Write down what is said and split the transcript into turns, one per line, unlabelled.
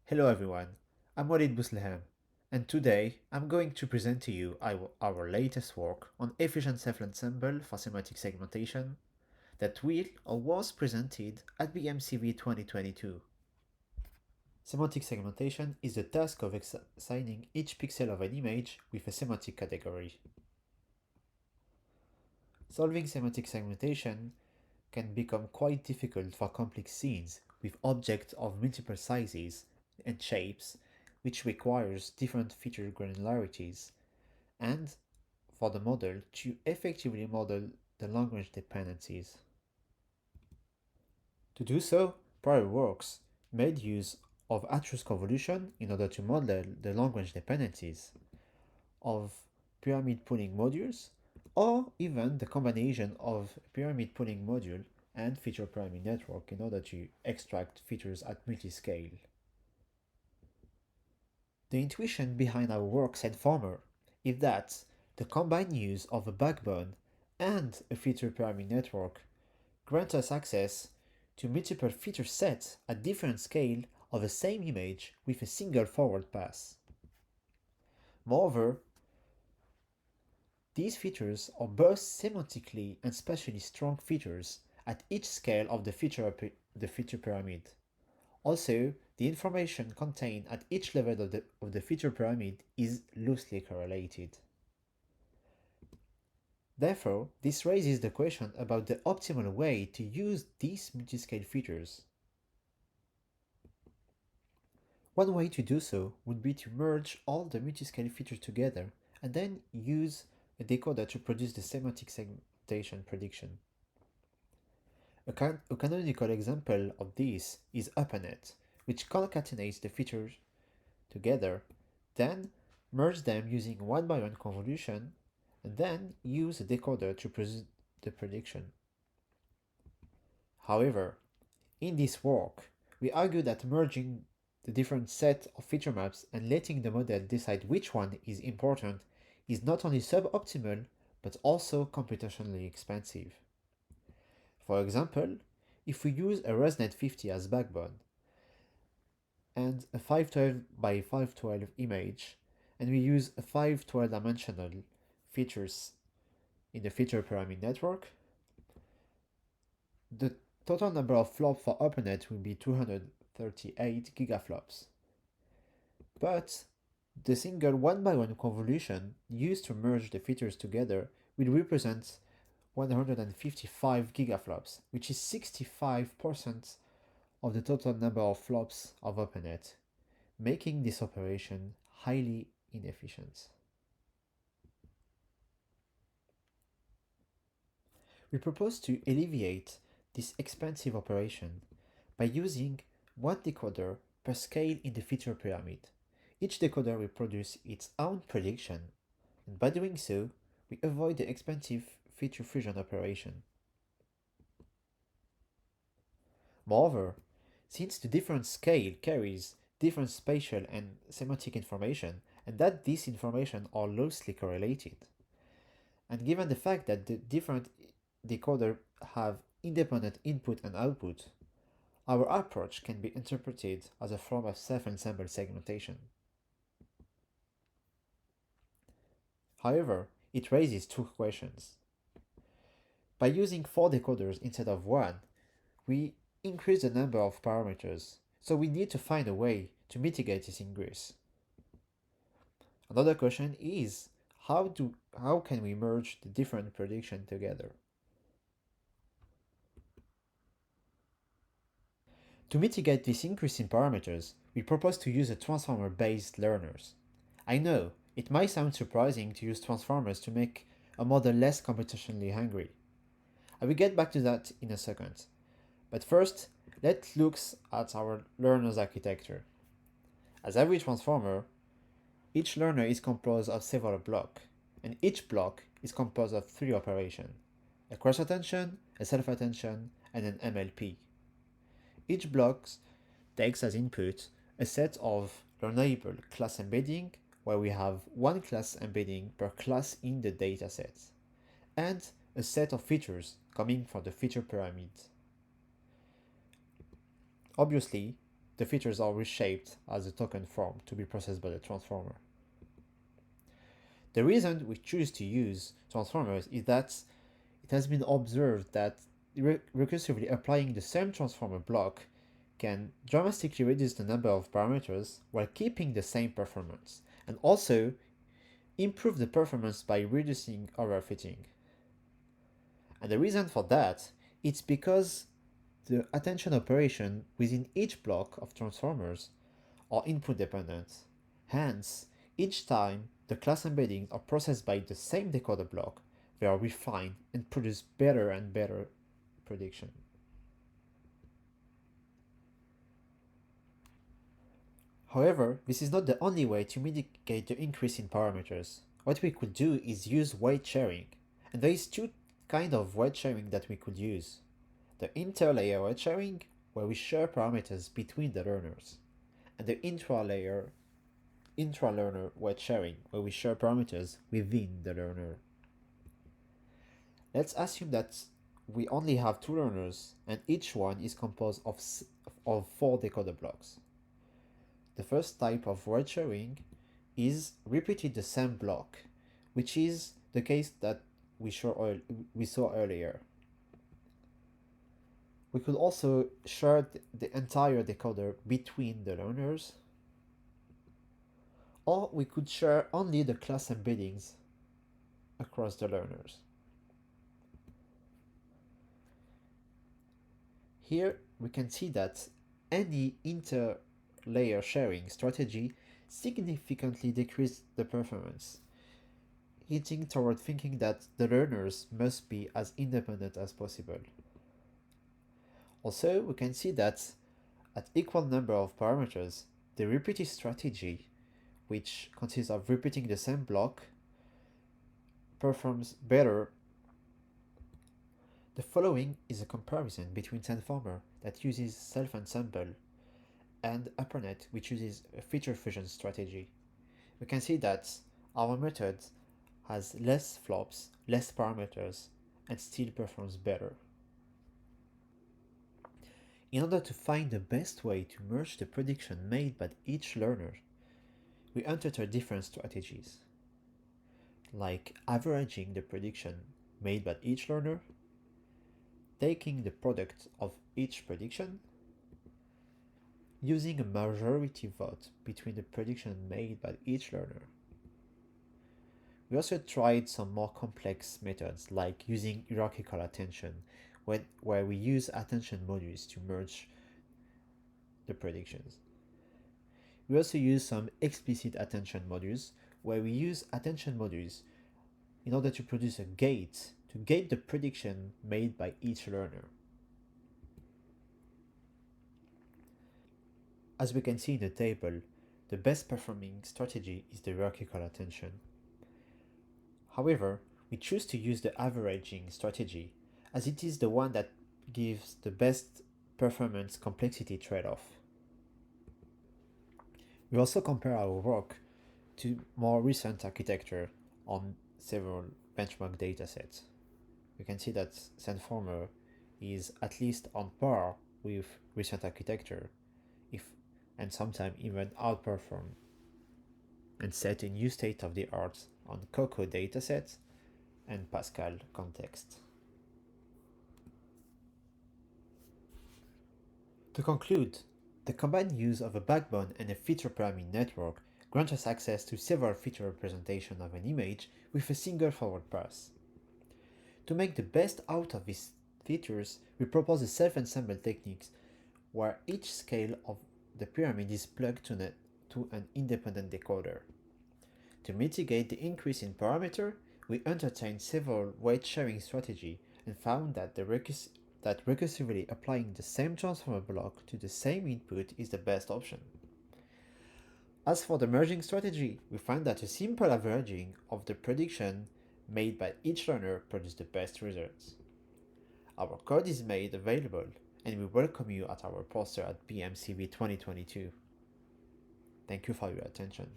Hello everyone, I'm Walid Bouslehem, and today I'm going to present to you our latest work on efficient self-ensemble for semantic segmentation that will or was presented at BMCV 2022. Semantic segmentation is the task of assigning each pixel of an image with a semantic category. Solving semantic segmentation can become quite difficult for complex scenes with objects of multiple sizes and shapes, which requires different feature granularities, and for the model to effectively model the language dependencies. To do so, prior works made use of atrus convolution in order to model the language dependencies of pyramid pooling modules, or even the combination of pyramid pooling module and feature pyramid network in order to extract features at multi-scale. The intuition behind our work SenFormer is that the combined use of a backbone and a feature pyramid network grants us access to multiple feature sets at different scale of the same image with a single forward pass. Moreover, these features are both semantically and spatially strong features at each scale of the feature pyramid. Also, the information contained at each level of the feature pyramid is loosely correlated. Therefore, this raises the question about the optimal way to use these multiscale features. One way to do so would be to merge all the multiscale features together and then use a decoder to produce the semantic segmentation prediction. A canonical example of this is AppNet, which concatenates the features together, then merge them using one-by-one convolution, and then use a decoder to produce the prediction. However, in this work, we argue that merging the different set of feature maps and letting the model decide which one is important is not only suboptimal, but also computationally expensive. For example, if we use a ResNet 50 as backbone and a 512 by 512 image, and we use a 512 dimensional features in the feature pyramid network, the total number of flops for AppNet will be 238 gigaflops. But the single one-by-one convolution used to merge the features together will represent 155 gigaflops, which is 65% of the total number of flops of AppNet, making this operation highly inefficient. We propose to alleviate this expensive operation by using one decoder per scale in the feature pyramid. Each decoder will produce its own prediction, and by doing so, we avoid the expensive feature fusion operation. Moreover, since the different scale carries different spatial and semantic information, and that these information are loosely correlated, and given the fact that the different decoders have independent input and output, our approach can be interpreted as a form of self-ensemble segmentation. However, it raises two questions. By using 4 decoders instead of 1, we increase the number of parameters, so we need to find a way to mitigate this increase. Another question is, how can we merge the different predictions together? To mitigate this increase in parameters, we propose to use a transformer-based learners. I know, it might sound surprising to use transformers to make a model less computationally hungry. I will get back to that in a second. But first, let's look at our learner's architecture. As every transformer, each learner is composed of several blocks, and each block is composed of 3 operations: a cross-attention, a self-attention, and an MLP. Each block takes as input a set of learnable class embedding, where we have one class embedding per class in the dataset, and a set of features coming from the feature pyramid. Obviously, the features are reshaped as a token form to be processed by the transformer. The reason we choose to use transformers is that it has been observed that recursively applying the same transformer block can dramatically reduce the number of parameters while keeping the same performance, and also improve the performance by reducing overfitting. And the reason for that is because the attention operation within each block of transformers are input dependent. Hence, each time the class embeddings are processed by the same decoder block, they are refined and produce better and better prediction. However, this is not the only way to mitigate the increase in parameters. What we could do is use weight sharing, and there is two kinds of weight sharing that we could use. The interlayer weight sharing, where we share parameters between the learners, and the intralearner weight sharing, where we share parameters within the learner. Let's assume that we only have two learners, and each one is composed of 4 decoder blocks. The first type of weight sharing is repeating the same block, which is the case that we saw earlier. We could also share the entire decoder between the learners, or we could share only the class embeddings across the learners. Here we can see that any interlayer sharing strategy significantly decreased the performance, hinting toward thinking that the learners must be as independent as possible. Also, we can see that at equal number of parameters, the repeated strategy, which consists of repeating the same block, performs better. The following is a comparison between SenFormer that uses Self-Ensemble and AppNet, which uses a feature fusion strategy. We can see that our method has less flops, less parameters, and still performs better. In order to find the best way to merge the prediction made by each learner, we encounter different strategies, like averaging the prediction made by each learner, taking the product of each prediction, using a majority vote between the prediction made by each learner. We also tried some more complex methods like using hierarchical attention, where we use attention modules to merge the predictions. We also use some explicit attention modules, where we use attention modules in order to produce a gate to gate the prediction made by each learner. As we can see in the table, the best performing strategy is the hierarchical attention. However, we choose to use the averaging strategy, as it is the one that gives the best performance complexity trade-off. We also compare our work to more recent architecture on several benchmark datasets. We can see that SenFormer is at least on par with recent architecture, and sometimes even outperform and set a new state of the art on COCO datasets and Pascal Context. To conclude, the combined use of a backbone and a feature pyramid network grants us access to several feature representations of an image with a single forward pass. To make the best out of these features, we propose a self-ensemble techniques where each scale of the pyramid is plugged to an independent decoder. To mitigate the increase in parameter, we entertained several weight sharing strategies and found that recursively applying the same transformer block to the same input is the best option. As for the merging strategy, we find that a simple averaging of the prediction made by each learner produces the best results. Our code is made available, and we welcome you at our poster at BMVC2022. Thank you for your attention.